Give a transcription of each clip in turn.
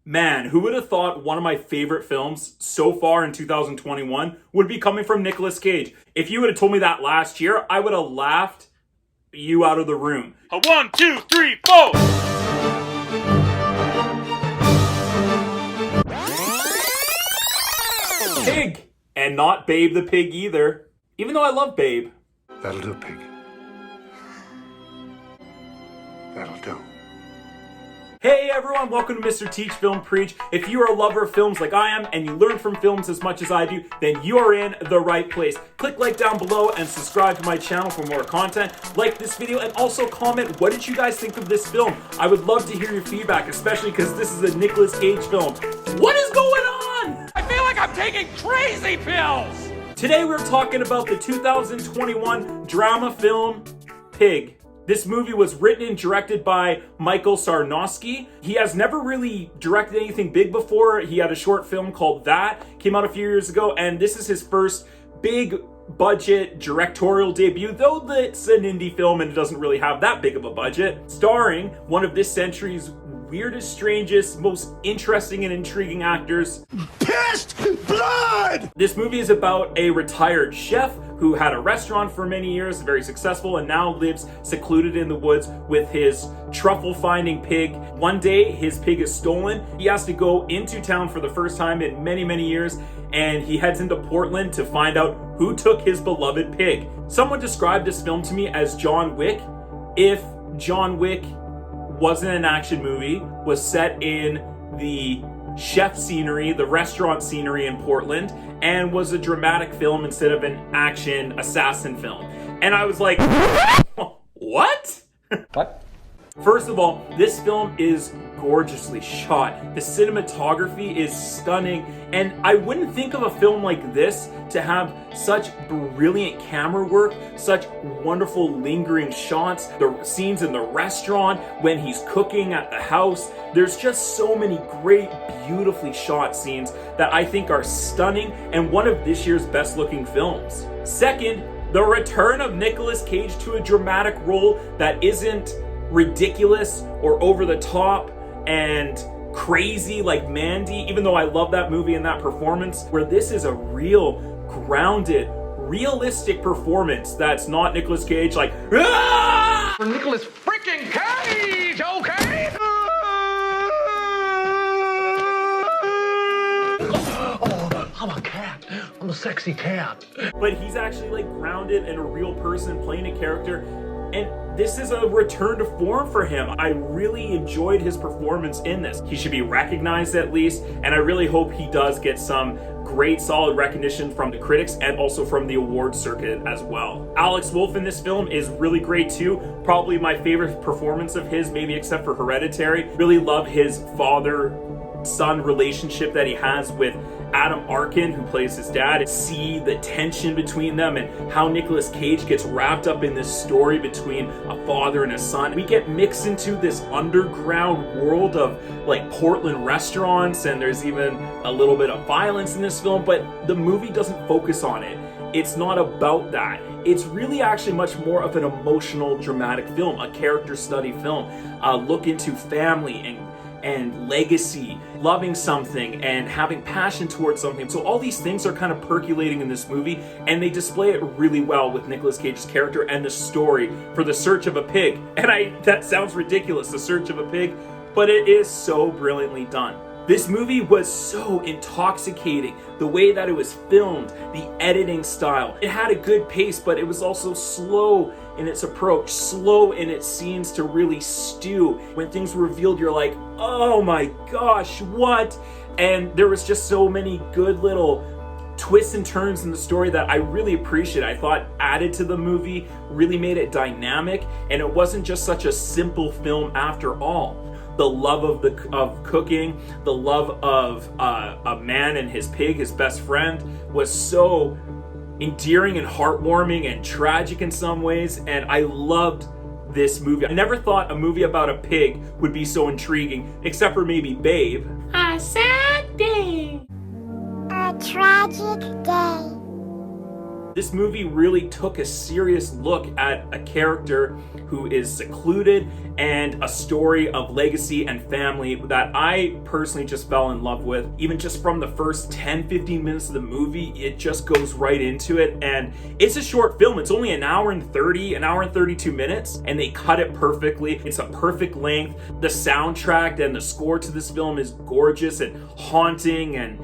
Man, who would have thought one of my favorite films so far in 2021 would be coming from Nicolas Cage? If you would have told me that last year, I would have laughed you out of the room. A 1, 2, 3, 4! Pig! And not Babe the Pig either. Even though I love Babe. That'll do, pig. That'll do. Hey everyone, welcome to Mr. Teach Film Preach. If you are a lover of films like I am and you learn from films as much as I do, then you are in the right place. Click like down below and subscribe to my channel for more content. Like this video and also comment, what did you guys think of this film? I would love to hear your feedback, especially because this is a Nicolas Cage film. What is going on? I feel like I'm taking crazy pills! Today we're talking about the 2021 drama film, Pig. This movie was written and directed by Michael Sarnoski. He has never really directed anything big before. He had a short film called That, came out a few years ago, and this is his first big budget directorial debut, though it's an indie film and it doesn't really have that big of a budget. Starring one of this century's weirdest, strangest, most interesting and intriguing actors. Pissed blood! This movie is about a retired chef who had a restaurant for many years, very successful, and now lives secluded in the woods with his truffle finding pig. One day, his pig is stolen. He has to go into town for the first time in many, many years, and he heads into Portland to find out who took his beloved pig. Someone described this film to me as John Wick. If John Wick wasn't an action movie, was set in the chef scenery, the restaurant scenery in Portland, and was a dramatic film instead of an action assassin film. And I was like, what? What? First of all, this film is gorgeously shot. The cinematography is stunning, and I wouldn't think of a film like this to have such brilliant camera work, such wonderful lingering shots, the scenes in the restaurant, when he's cooking at the house. There's just so many great, beautifully shot scenes that I think are stunning and one of this year's best looking films. Second, the return of Nicolas Cage to a dramatic role that isn't ridiculous or over the top and crazy like Mandy, even though I love that movie and that performance, where this is a real, grounded, realistic performance that's not Nicolas Cage like, "Ah!" For Nicolas freaking Cage, okay? Oh, I'm a cat. I'm a sexy cat. But he's actually like grounded and a real person playing a character. And this is a return to form for him. I really enjoyed his performance in this. He should be recognized at least, and I really hope he does get some great solid recognition from the critics and also from the awards circuit as well. Alex Wolff in this film is really great too. Probably my favorite performance of his, maybe except for Hereditary. Really love his father-son relationship that he has with Adam Arkin, who plays his dad. See the tension between them and how Nicolas Cage gets wrapped up in this story between a father and a son. We get mixed into this underground world of like Portland restaurants, and there's even a little bit of violence in this film, but the movie doesn't focus on it. It's not about that. It's really actually much more of an emotional, dramatic film, a character study film, a look into family and legacy, loving something and having passion towards something. So all these things are kind of percolating in this movie, and they display it really well with Nicolas Cage's character and the story for The Search of a Pig. And that sounds ridiculous, The Search of a Pig, but it is so brilliantly done. This movie was so intoxicating. The way that it was filmed, the editing style. It had a good pace, but it was also slow in its approach, slow in its scenes to really stew. When things were revealed, you're like, oh my gosh, what? And there was just so many good little twists and turns in the story that I really appreciate. I thought added to the movie, really made it dynamic, and it wasn't just such a simple film after all. The love of cooking, the love of a man and his pig, his best friend, was so endearing and heartwarming and tragic in some ways, and I loved this movie. I never thought a movie about a pig would be so intriguing, except for maybe Babe. A sad day. A tragic day. This movie really took a serious look at a character who is secluded and a story of legacy and family that I personally just fell in love with. Even just from the first 10-15 minutes of the movie, it just goes right into it. And it's a short film. It's only an hour and 32 minutes, and they cut it perfectly. It's a perfect length. The soundtrack and the score to this film is gorgeous and haunting and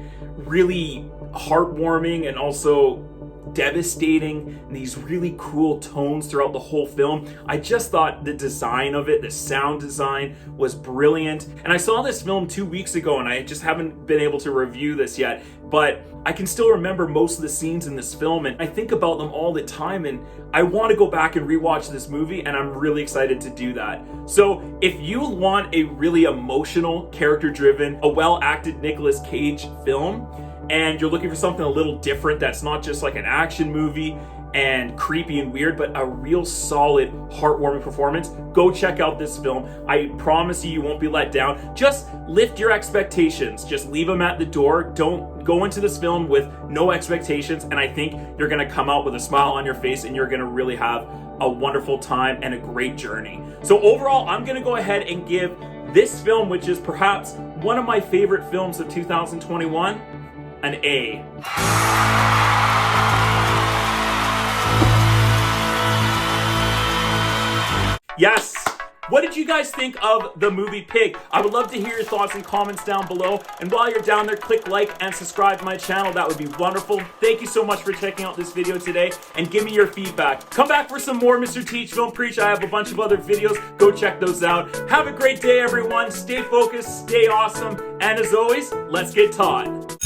really heartwarming and also devastating, and these really cool tones throughout the whole film. I just thought the design of it, the sound design, was brilliant. And I saw this film 2 weeks ago, and I just haven't been able to review this yet, but I can still remember most of the scenes in this film, and I think about them all the time, and I want to go back and rewatch this movie, and I'm really excited to do that. So if you want a really emotional, character-driven, a well-acted Nicolas Cage film, and you're looking for something a little different that's not just like an action movie and creepy and weird, but a real solid, heartwarming performance, go check out this film. I promise you won't be let down. Just lift your expectations. Just leave them at the door. Don't go into this film with no expectations, and I think you're gonna come out with a smile on your face, and you're gonna really have a wonderful time and a great journey. So overall, I'm gonna go ahead and give this film, which is perhaps one of my favorite films of 2021, an A. Yes! What did you guys think of the movie Pig? I would love to hear your thoughts and comments down below. And while you're down there, click like and subscribe to my channel. That would be wonderful. Thank you so much for checking out this video today, and give me your feedback. Come back for some more Mr. Teach Film Preach. I have a bunch of other videos. Go check those out. Have a great day, everyone. Stay focused, stay awesome, and as always, let's get taught.